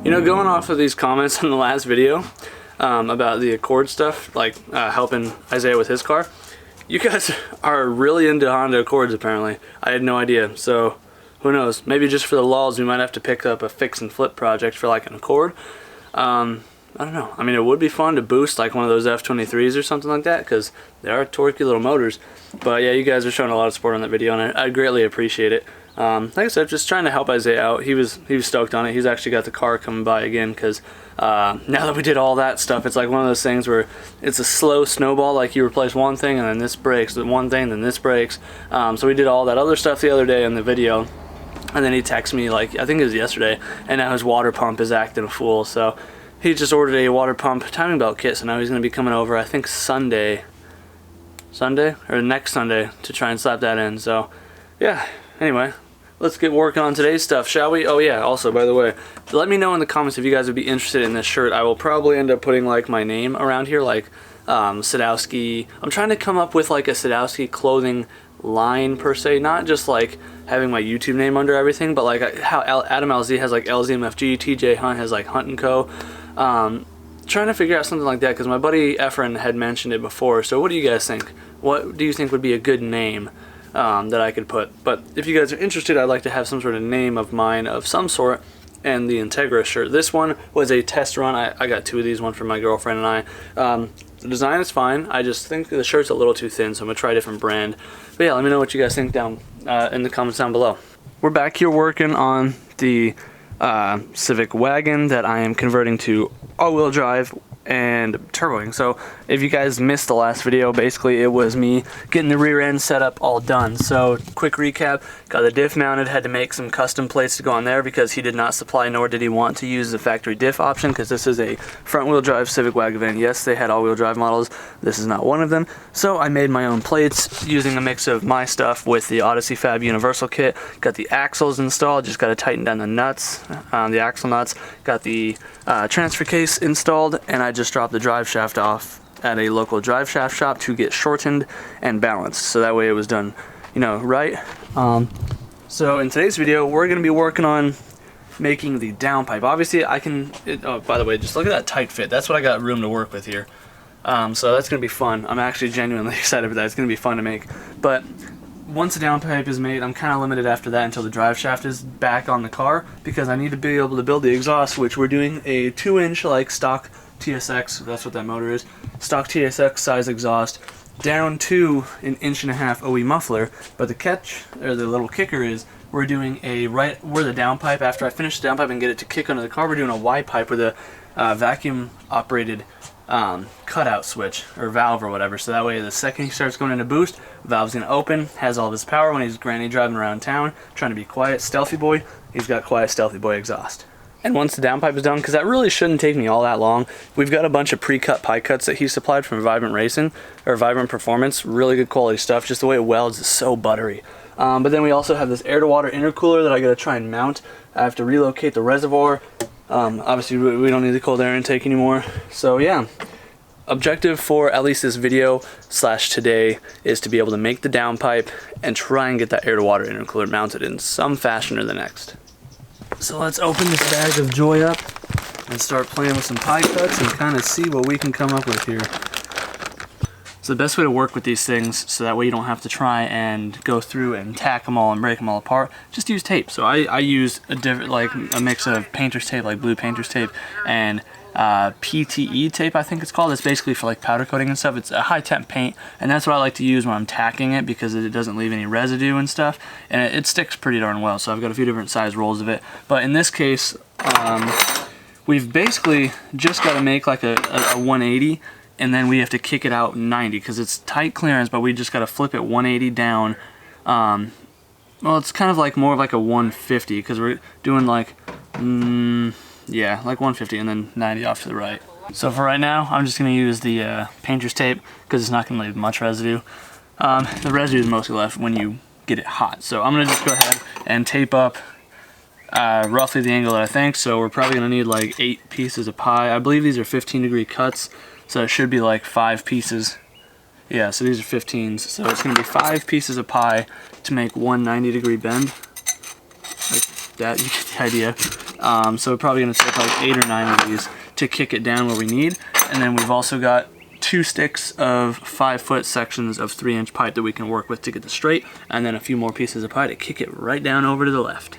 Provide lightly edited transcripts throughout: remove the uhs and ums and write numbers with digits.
You know, going off of these comments in the last video about the Accord stuff, like helping Isaiah with his car, you guys are really into Honda Accords apparently. I had no idea, so who knows? Maybe just for the lulz we might have to pick up a fix and flip project for like an Accord. I don't know. I mean, it would be fun to boost like one of those F23s or something like that, because they are torquey little motors. But yeah, you guys are showing a lot of support on that video, and I greatly appreciate it. Like I said, just trying to help Isaiah out. He was stoked on it. He's actually got the car coming by again, because now that we did all that stuff, it's like one of those things where it's a slow snowball. Like you replace one thing and then this breaks, then one thing, then this breaks. So we did all that other stuff the other day in the video, and then he texted me like, I think it was yesterday, and now his water pump is acting a fool. So he just ordered a water pump timing belt kit, so now he's going to be coming over, I think Sunday or next Sunday, to try and slap that in. So yeah, anyway, let's get working on today's stuff, shall we? Oh yeah, also, by the way, let me know in the comments if you guys would be interested in this shirt. I will probably end up putting like my name around here, like Sadowski. I'm trying to come up with like a Sadowski clothing line per se, not just like having my YouTube name under everything, but like how Adam LZ has like LZMFG, TJ Hunt has like Hunt & Co. Trying to figure out something like that, because my buddy Efren had mentioned it before. So what do you guys think? What do you think would be a good name that I could put? But if you guys are interested, I'd like to have some sort of name of mine of some sort, and the Integra shirt. This one was a test run. I got two of these, one for my girlfriend and I. The design is fine. I just think the shirt's a little too thin, so I'm gonna try a different brand. But yeah, let me know what you guys think down in the comments down below. We're back here working on the Civic wagon that I am converting to all-wheel drive and turboing. So if you guys missed the last video, basically it was me getting the rear end set up all done. So quick recap, got the diff mounted, had to make some custom plates to go on there because he did not supply, nor did he want to use the factory diff option, because this is a front wheel drive Civic Wagovan. Yes, they had all-wheel drive models, this is not one of them. So I made my own plates using a mix of my stuff with the Odyssey Fab Universal Kit. Got the axles installed, just got to tighten down the nuts, the axle nuts. Got the transfer case installed, and I just dropped the drive shaft off at a local drive shaft shop to get shortened and balanced, so that way it was done, you know, right. So in today's video, we're going to be working on making the downpipe. Obviously, oh, by the way, just look at that tight fit. That's what I got room to work with here. So that's going to be fun. I'm actually genuinely excited for that. It's going to be fun to make. But once the downpipe is made, I'm kind of limited after that until the drive shaft is back on the car, because I need to be able to build the exhaust, which we're doing a 2-inch like stock TSX, that's what that motor is, stock TSX size exhaust, down to an 1.5-inch OE muffler. But the catch, or the little kicker, is we're doing a where the downpipe, after I finish the downpipe and get it to kick under the car, we're doing a Y pipe with a vacuum operated cutout switch or valve or whatever, so that way the second he starts going into boost, valve's gonna open, has all of his power when he's granny driving around town trying to be quiet, stealthy boy. He's got quiet, stealthy boy exhaust. And once the downpipe is done, because that really shouldn't take me all that long, we've got a bunch of pre-cut pie cuts that he supplied from Vibrant Racing or Vibrant Performance. Really good quality stuff. Just the way it welds is so buttery. But then we also have this air-to-water intercooler that I gotta try and mount. I have to relocate the reservoir. Obviously we don't need the cold air intake anymore. So yeah, objective for at least this video / today is to be able to make the downpipe and try and get that air-to-water intercooler mounted in some fashion or the next. So let's open this bag of joy up and start playing with some pie cuts and kind of see what we can come up with here. So the best way to work with these things, so that way you don't have to try and go through and tack them all and break them all apart, just use tape. So I use a mix of painter's tape, like blue painter's tape, and PTE tape, I think it's called. It's basically for like powder coating and stuff. It's a high temp paint, and that's what I like to use when I'm tacking it, because it doesn't leave any residue and stuff, and it sticks pretty darn well. So I've got a few different size rolls of it, but in this case we've basically just got to make like a 180, and then we have to kick it out 90 because it's tight clearance, but we just got to flip it 180 down. Well, it's kind of like more of like a 150, because we're doing like yeah, like 150 and then 90 off to the right. So for right now, I'm just going to use the painter's tape, because it's not going to leave much residue. The residue is mostly left when you get it hot. So I'm going to just go ahead and tape up roughly the angle that I think. So we're probably going to need like 8 pieces of pie. I believe these are 15-degree cuts, so it should be like 5 pieces. Yeah, so these are 15s. So it's going to be 5 pieces of pie to make one 90-degree bend. Like that, you get the idea. So we're probably going to take like 8 or 9 of these to kick it down where we need. And then we've also got 2 sticks of 5-foot sections of 3-inch pipe that we can work with to get the straight, and then a few more pieces of pipe to kick it right down over to the left.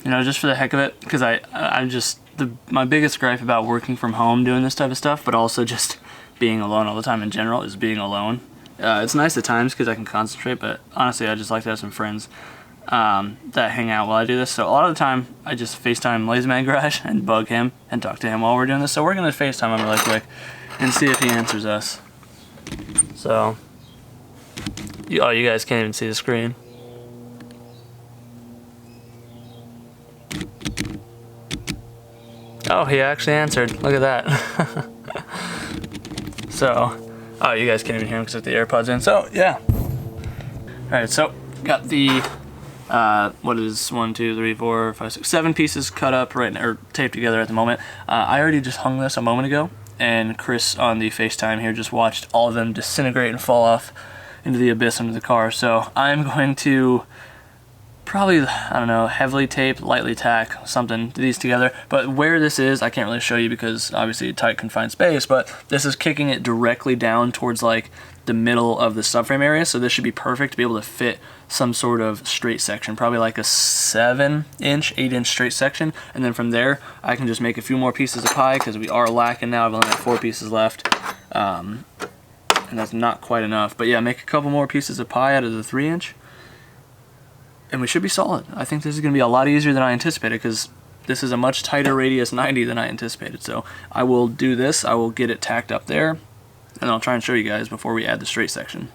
You know, just for the heck of it, because I'm just, my biggest gripe about working from home doing this type of stuff, but also just being alone all the time in general, is being alone. It's nice at times because I can concentrate, but honestly I just like to have some friends that hang out while I do this. So a lot of the time I just FaceTime Lazy Man Garage and bug him and talk to him while we're doing this. So we're going to FaceTime him really quick and see if he answers us. So, oh, you guys can't even see the screen. Oh, he actually answered. Look at that. So, oh, you guys can't even hear him because with the AirPods in. So, yeah. Alright, so, got the, what is 1, 2, 3, 4, 5, 6, 7 pieces cut up right now, or taped together at the moment. I already just hung this a moment ago, and Chris on the FaceTime here just watched all of them disintegrate and fall off into the abyss under the car. So, I'm going to probably, I don't know, heavily tape, lightly tack something to these together. But where this is, I can't really show you because obviously tight confined space, but this is kicking it directly down towards like the middle of the subframe area. So this should be perfect to be able to fit some sort of straight section, probably like a 7-inch, 8-inch straight section. And then from there, I can just make a few more pieces of pie because we are lacking now. I've only got 4 pieces left. And that's not quite enough. But yeah, make a couple more pieces of pie out of the 3-inch. And we should be solid. I think this is going to be a lot easier than I anticipated because this is a much tighter radius 90 than I anticipated. So I will do this. I will get it tacked up there, and I'll try and show you guys before we add the straight section.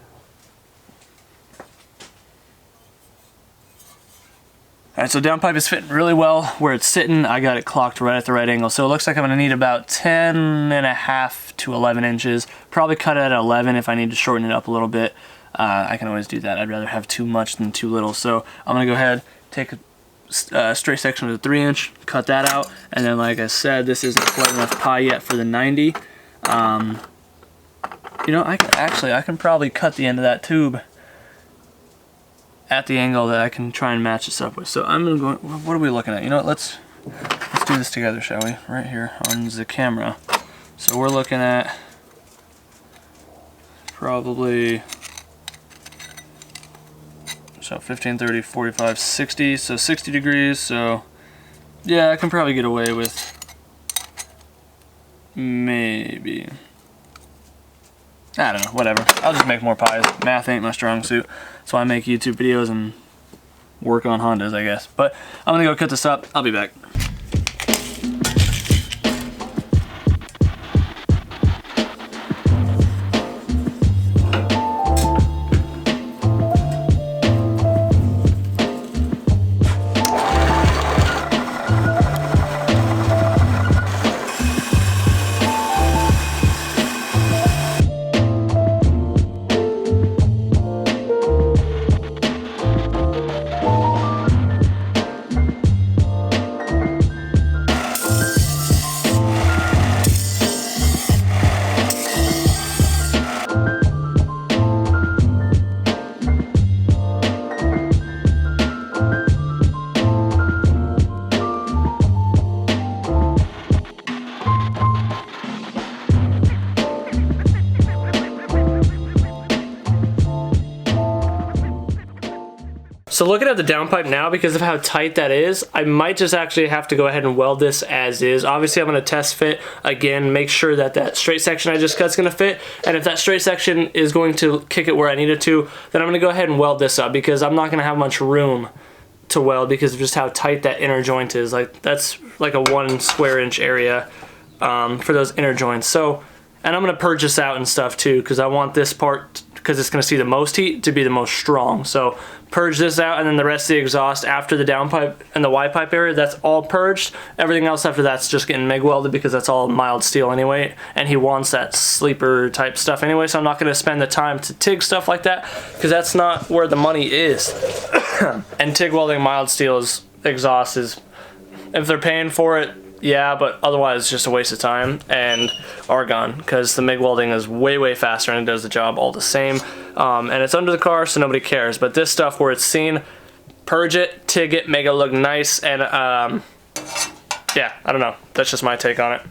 Alright, so DownPipe is fitting really well where it's sitting. I got it clocked right at the right angle. So it looks like I'm going to need about 10.5 to 11 inches. Probably cut it at 11 if I need to shorten it up a little bit. I can always do that. I'd rather have too much than too little. So I'm going to go ahead, take a straight section of the 3-inch, cut that out, and then like I said, this isn't quite enough pie yet for the 90. You know, I can probably cut the end of that tube at the angle that I can try and match this up with. So I'm going to go, what are we looking at? You know what, let's do this together, shall we? Right here on the camera. So we're looking at probably, so 15, 30, 45, 60, so 60 degrees, so yeah, I can probably get away with maybe, I don't know, whatever. I'll just make more pies. Math ain't my strong suit, so I make YouTube videos and work on Hondas, I guess. But I'm gonna go cut this up. I'll be back. So looking at the downpipe now, because of how tight that is, I might just actually have to go ahead and weld this as is. Obviously I'm going to test fit again, make sure that that straight section I just cut is going to fit, and if that straight section is going to kick it where I need it to, then I'm going to go ahead and weld this up, because I'm not going to have much room to weld because of just how tight that inner joint is. Like, that's like a 1 square inch area for those inner joints. So, and I'm going to purge this out and stuff too, because I want this part, because it's going to see the most heat, to be the most strong. So purge this out, and then the rest of the exhaust after the downpipe and the Y-pipe area, that's all purged. Everything else after that's just getting MIG welded, because that's all mild steel anyway, and he wants that sleeper type stuff anyway, so I'm not going to spend the time to TIG stuff like that, because that's not where the money is. And TIG welding mild steel exhaust is, if they're paying for it, yeah, but otherwise it's just a waste of time and argon, because the MIG welding is way, way faster and it does the job all the same. And it's under the car, so nobody cares. But this stuff where it's seen, purge it, TIG it, make it look nice, and yeah, I don't know. That's just my take on it.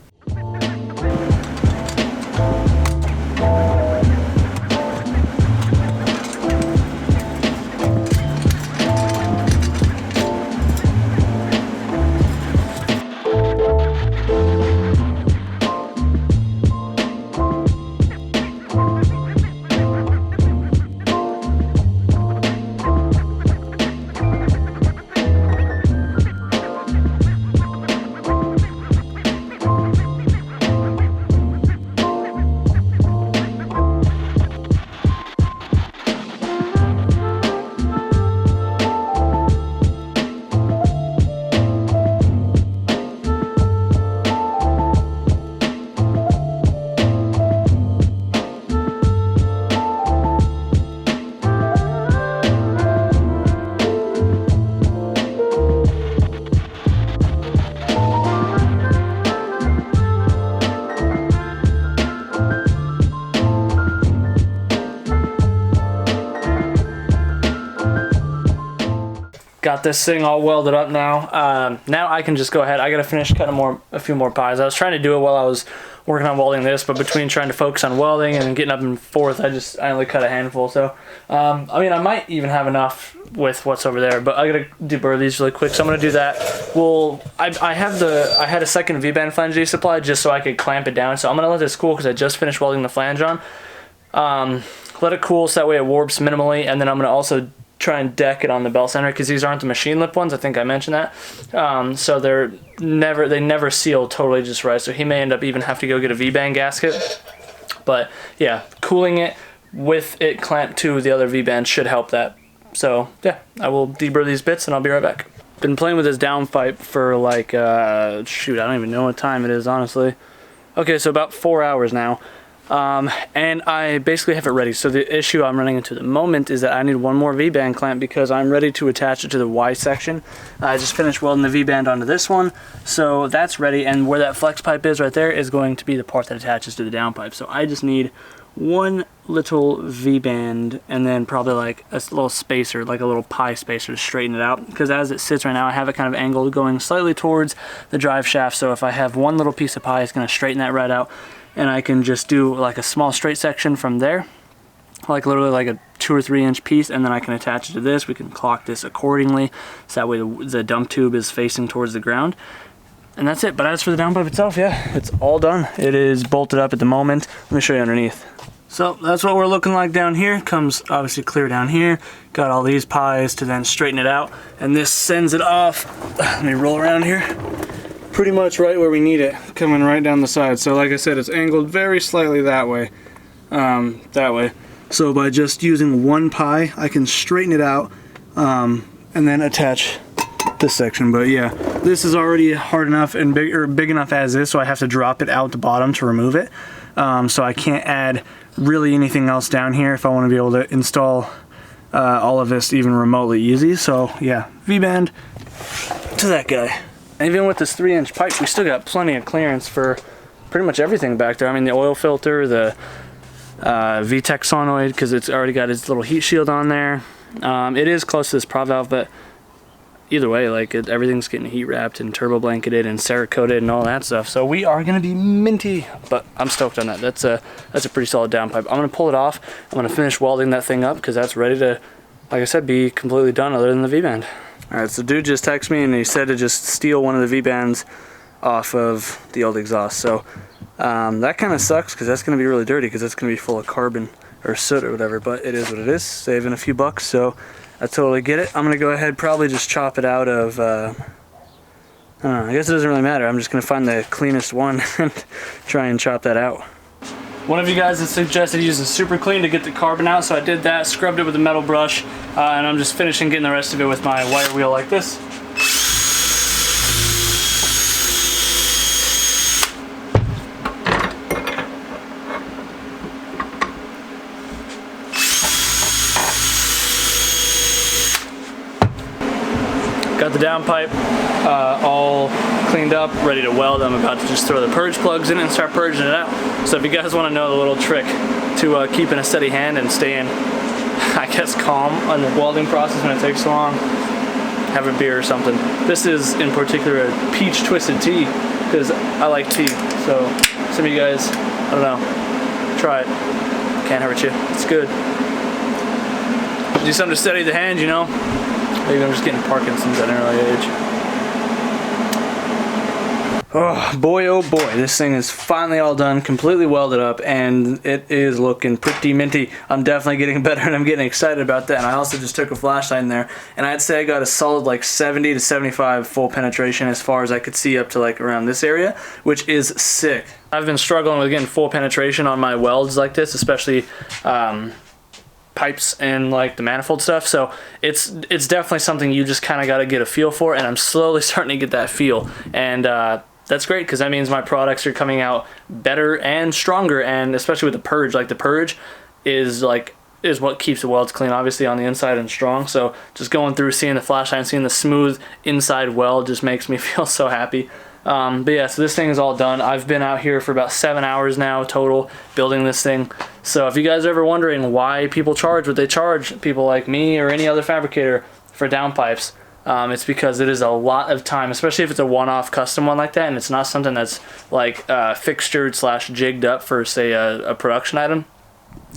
Got this thing all welded up now. Now I can just go ahead. I gotta finish cutting a few more pies. I was trying to do it while I was working on welding this, but between trying to focus on welding and getting up and forth, I only cut a handful. So I mean, I might even have enough with what's over there, but I gotta deburr these really quick. So I'm gonna do that. Well, I had a second V-band flange supplied just so I could clamp it down. So I'm gonna let this cool because I just finished welding the flange on. Let it cool so that way it warps minimally, and then I'm gonna also try and deck it on the bell center because these aren't the machine lip ones. I think I mentioned that. So they never seal totally just right. So he may end up even have to go get a V-band gasket. But yeah, cooling it with it clamped to the other V-band should help that. So yeah, I will deburr these bits and I'll be right back. Been playing with this DownPipe for like, shoot, I don't even know what time it is, honestly. Okay, so about 4 hours now. And I basically have it ready. So the issue I'm running into at the moment is that I need one more V-band clamp because I'm ready to attach it to the Y section. I just finished welding the V-band onto this one, so that's ready, and where that flex pipe is right there is going to be the part that attaches to the DownPipe. So I just need one little V-band and then probably like a little spacer, like a little pie spacer to straighten it out, because as it sits right now I have it kind of angled going slightly towards the drive shaft. So if I have one little piece of pie, it's going to straighten that right out. And I can just do like a small straight section from there, like literally like a 2 or 3 inch piece, and then I can attach it to this. We can clock this accordingly, so that way the dump tube is facing towards the ground. And that's it. But as for the DownPipe itself, yeah, it's all done. It is bolted up at the moment. Let me show you underneath. So that's what we're looking like down here. Comes obviously clear down here. Got all these pies to then straighten it out, and this sends it off. Let me roll around here. Pretty much right where we need it, coming right down the side. So like I said, it's angled very slightly that way. So by just using one pie, I can straighten it out and then attach this section. But yeah, this is already hard enough and big enough as is, so I have to drop it out the bottom to remove it. So I can't add really anything else down here if I want to be able to install all of this even remotely easy. So yeah, V-band to that guy. Even with this 3-inch pipe, we still got plenty of clearance for pretty much everything back there. I mean, the oil filter, the VTEC solenoid, because it's already got its little heat shield on there. It is close to this prop valve, but either way, like everything's getting heat wrapped and turbo blanketed and Cerakoted and all that stuff. So we are gonna be minty, but I'm stoked on that. That's a pretty solid DownPipe. I'm gonna pull it off. I'm gonna finish welding that thing up because that's ready to, like I said, be completely done other than the V-band. Alright, so dude just texted me and he said to just steal one of the V-bands off of the old exhaust. So that kind of sucks because that's going to be really dirty because it's going to be full of carbon or soot or whatever, but it is what it is, saving a few bucks, so I totally get it. I'm going to go ahead probably just chop it out of, I don't know, I guess it doesn't really matter. I'm just going to find the cleanest one and try and chop that out. One of you guys has suggested using Super Clean to get the carbon out, so I did that, scrubbed it with a metal brush, and I'm just finishing getting the rest of it with my wire wheel like this. Got the DownPipe all cleaned up, ready to weld. I'm about to just throw the purge plugs in and start purging it out. So if you guys want to know the little trick to keeping a steady hand and staying, I guess, calm on the welding process when it takes so long, have a beer or something. This is in particular a peach twisted tea because I like tea. So some of you guys, I don't know, try it. Can't hurt you. It's good. Do something to steady the hand, you know. Maybe I'm just getting Parkinson's at an early age. Oh boy, this thing is finally all done, completely welded up, and it is looking pretty minty. I'm definitely getting better, and I'm getting excited about that. And I also just took a flashlight in there, and I'd say I got a solid like 70 to 75 full penetration as far as I could see up to like around this area, which is sick. I've been struggling with getting full penetration on my welds like this, especially pipes and like the manifold stuff, so it's definitely something you just kind of got to get a feel for, and I'm slowly starting to get that feel, and that's great because that means my products are coming out better and stronger, and especially with the purge, like the purge is what keeps the welds clean, obviously on the inside and strong. So just going through, seeing the flashlight and seeing the smooth inside weld just makes me feel so happy. But yeah, so this thing is all done. I've been out here for about 7 hours now total building this thing. So if you guys are ever wondering why people charge what they charge, people like me or any other fabricator for downpipes, it's because it is a lot of time, especially if it's a one-off custom one like that, and it's not something that's like fixtured slash jigged up for, say, a production item.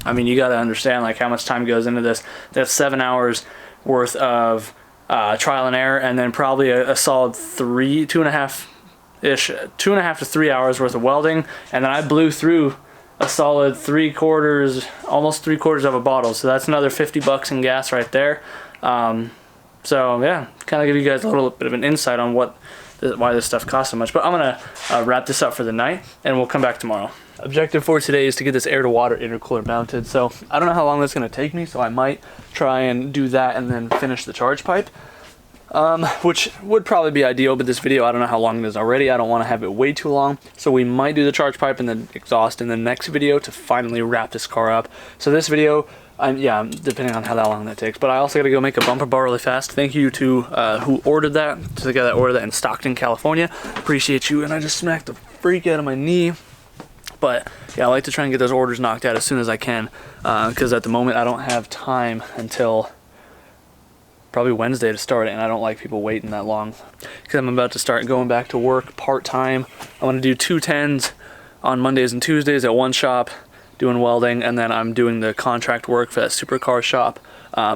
I mean, you got to understand like how much time goes into this. That's 7 hours worth of trial and error, and then probably a solid 2.5 to 3 hours worth of welding, and then I blew through a solid almost 3/4 of a bottle. So that's another $50 in gas right there. So yeah, kind of give you guys a little bit of an insight on why this stuff costs so much. But I'm gonna wrap this up for the night, and we'll come back tomorrow. Objective for today is to get this air to water intercooler mounted. So I don't know how long that's gonna take me, so I might try and do that and then finish the charge pipe, which would probably be ideal. But this video, I don't know how long it is already. I don't want to have it way too long, so we might do the charge pipe and then exhaust in the next video to finally wrap this car up. So this video, yeah, depending on how long that takes. But I also got to go make a bumper bar really fast. Thank you to who ordered that, to the guy that ordered that in Stockton, California. Appreciate you. And I just smacked the freak out of my knee. But yeah, I like to try and get those orders knocked out as soon as I can, because at the moment I don't have time until probably Wednesday to start it, and I don't like people waiting that long because I'm about to start going back to work part-time. I want to do 2 10s on Mondays and Tuesdays at one shop doing welding, and then I'm doing the contract work for that supercar shop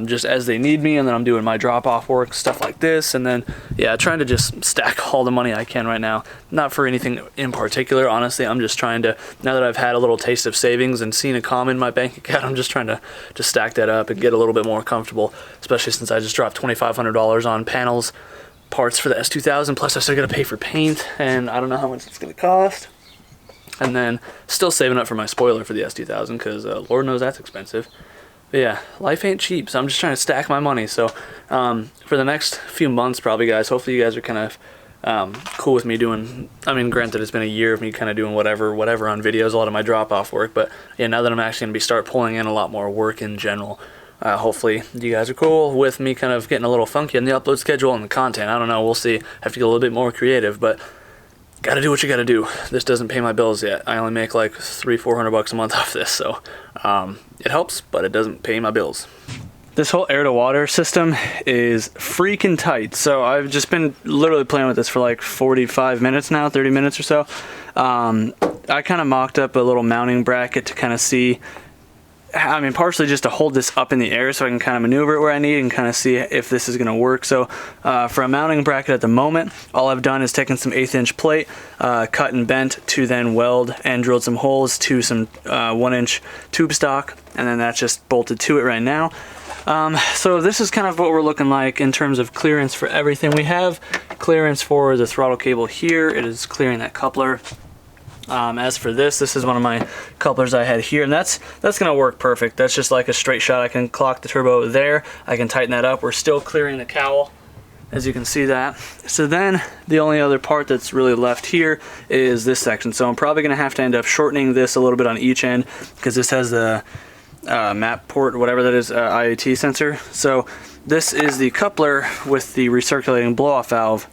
just as they need me, and then I'm doing my drop-off work, stuff like this, and then yeah, trying to just stack all the money I can right now. Not for anything in particular, honestly. I'm just trying to, now that I've had a little taste of savings and seen a comm in my bank account, I'm just trying to stack that up and get a little bit more comfortable, especially since I just dropped $2,500 on panels, parts for the S2000, plus I still gotta pay for paint, and I don't know how much it's gonna cost. And then still saving up for my spoiler for the S2000 because Lord knows that's expensive. But yeah, life ain't cheap, so I'm just trying to stack my money. So for the next few months probably, guys, hopefully you guys are kind of cool with me doing, I mean, granted it's been a year of me kind of doing whatever on videos, a lot of my drop-off work, but yeah, now that I'm actually going to start pulling in a lot more work in general, hopefully you guys are cool with me kind of getting a little funky on the upload schedule and the content. I don't know, we'll see. I have to get a little bit more creative, but gotta do what you gotta do. This doesn't pay my bills yet. I only make like $300-400 a month off this, so it helps, but it doesn't pay my bills. This whole air to water system is freaking tight. So I've just been literally playing with this for like 45 minutes now, 30 minutes or so. I kind of mocked up a little mounting bracket to kind of see, I mean, partially just to hold this up in the air so I can kind of maneuver it where I need and kind of see if this is going to work. So for a mounting bracket at the moment, all I've done is taken some 1/8 inch plate, cut and bent to then weld and drilled some holes to some 1 inch tube stock, and then that's just bolted to it right now. So this is kind of what we're looking like in terms of clearance for everything. We have clearance for the throttle cable here. It is clearing that coupler. As for this is one of my couplers I had here, and that's gonna work perfect. That's just like a straight shot. I can clock the turbo there, I can tighten that up. We're still clearing the cowl, as you can see that. So then the only other part that's really left here is this section. So I'm probably gonna have to end up shortening this a little bit on each end because this has the map port or whatever that is, IAT sensor. So this is the coupler with the recirculating blow-off valve,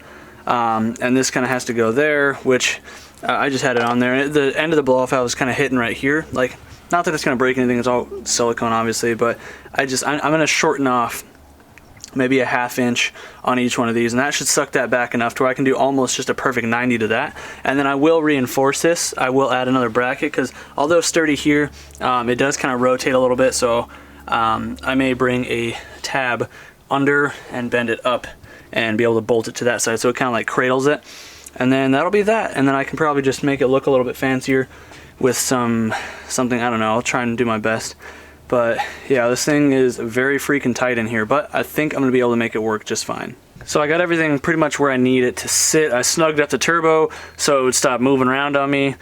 and this kind of has to go there, which I just had it on there, and the end of the blow-off valve is kind of hitting right here. Like, not that it's going to break anything, it's all silicone obviously, but I'm going to shorten off maybe a 1/2 inch on each one of these, and that should suck that back enough to where I can do almost just a perfect 90 to that. And then I will reinforce this. I will add another bracket, because although sturdy here, it does kind of rotate a little bit, so I may bring a tab under and bend it up and be able to bolt it to that side, so it kind of like cradles it. And then that'll be that, and then I can probably just make it look a little bit fancier with something, I don't know, I'll try and do my best. But yeah, this thing is very freaking tight in here, but I think I'm gonna be able to make it work just fine. So I got everything pretty much where I need it to sit. I snugged up the turbo so it would stop moving around on me.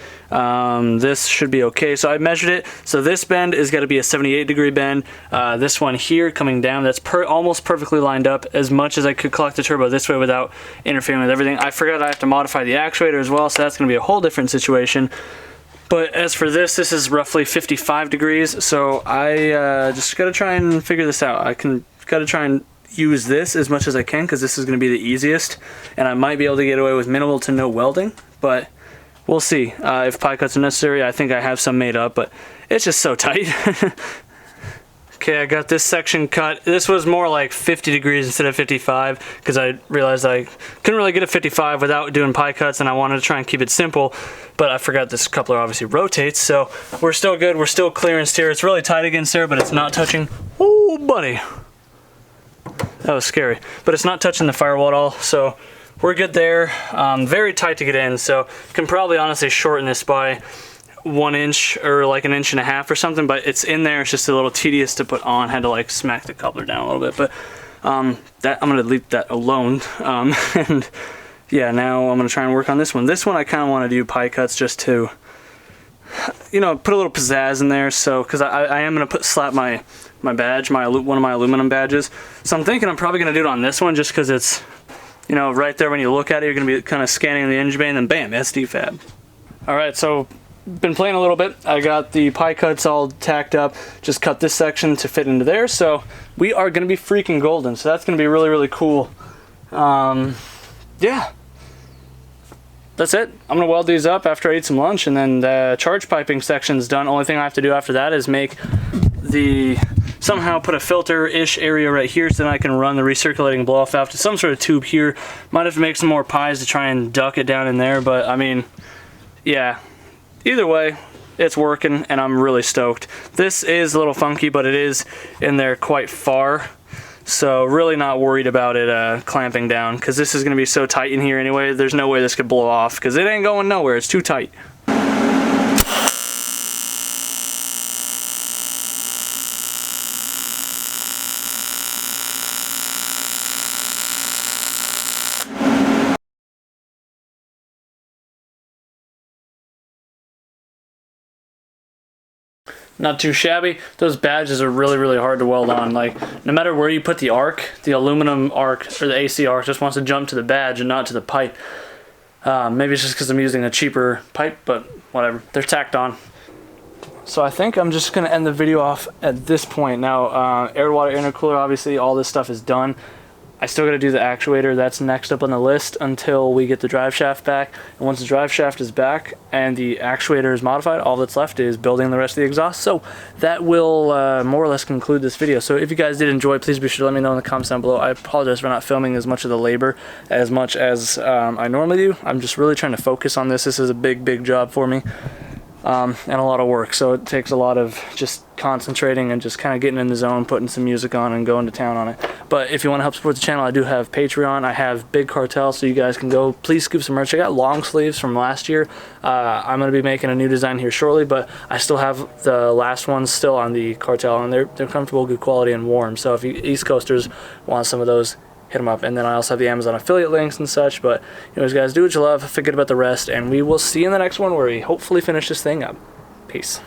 This should be okay. So I measured it. So this bend is gonna be a 78-degree bend. This one here coming down, that's almost perfectly lined up, as much as I could collect the turbo this way without interfering with everything. I forgot I have to modify the actuator as well, so that's gonna be a whole different situation. But as for this is roughly 55 degrees, so I just gotta try and figure this out. Gotta try and use this as much as I can, because this is gonna be the easiest, and I might be able to get away with minimal to no welding, but we'll see. If pie cuts are necessary, I think I have some made up, but it's just so tight. Okay, I got this section cut. This was more like 50 degrees instead of 55, because I realized I couldn't really get a 55 without doing pie cuts, and I wanted to try and keep it simple, but I forgot this coupler obviously rotates, so we're still good. We're still clearance here. It's really tight against there, but it's not touching. Oh, buddy. That was scary. But it's not touching the firewall at all, so we're good there. Very tight to get in, so can probably honestly shorten this by 1 inch or like 1.5 inches or something, but it's in there. It's just a little tedious to put on. Had to like smack the coupler down a little bit, but that I'm gonna leave that alone. And yeah, now I'm gonna try and work on this one. This one I kind of want to do pie cuts just to, you know, put a little pizzazz in there. So because I am gonna slap my badge, one of my aluminum badges. So I'm thinking I'm probably gonna do it on this one, just because it's, you know, right there when you look at it, you're gonna be kind of scanning the engine bay, and then bam, SD fab. All right, so been playing a little bit. I got the pie cuts all tacked up, just cut this section to fit into there, so we are gonna be freaking golden. So that's gonna be really, really cool. Yeah, that's it. I'm gonna weld these up after I eat some lunch, and then the charge piping section's done. Only thing I have to do after that is make somehow put a filter-ish area right here, so then I can run the recirculating blow-off valve to some sort of tube here. Might have to make some more pies to try and duck it down in there, but I mean, yeah. Either way, it's working, and I'm really stoked. This is a little funky, but it is in there quite far, so really not worried about it clamping down, because this is going to be so tight in here anyway. There's no way this could blow off, because it ain't going nowhere. It's too tight. Not too shabby. Those badges are really, really hard to weld on. Like, no matter where you put the arc, the aluminum arc or the AC arc just wants to jump to the badge and not to the pipe. Maybe it's just because I'm using a cheaper pipe, but whatever. They're tacked on. So I think I'm just going to end the video off at this point. Now, air-to-water intercooler, obviously, all this stuff is done. I still got to do the actuator. That's next up on the list until we get the drive shaft back. And once the drive shaft is back and the actuator is modified, all that's left is building the rest of the exhaust. So that will more or less conclude this video. So if you guys did enjoy, please be sure to let me know in the comments down below. I apologize for not filming as much of the labor as much as I normally do. I'm just really trying to focus on this. This is a big, big job for me. And a lot of work, so it takes a lot of just concentrating and just kind of getting in the zone, putting some music on and going to town on it. But if you want to help support the channel, I do have Patreon. I have Big Cartel, so you guys can go please scoop some merch. I got long sleeves from last year. I'm going to be making a new design here shortly, but I still have the last ones still on the Cartel, and they're comfortable, good quality, and warm. So if you East Coasters want some of those, hit them up. And then I also have the Amazon affiliate links and such. But anyways, guys, do what you love, forget about the rest, and we will see you in the next one where we hopefully finish this thing up. Peace.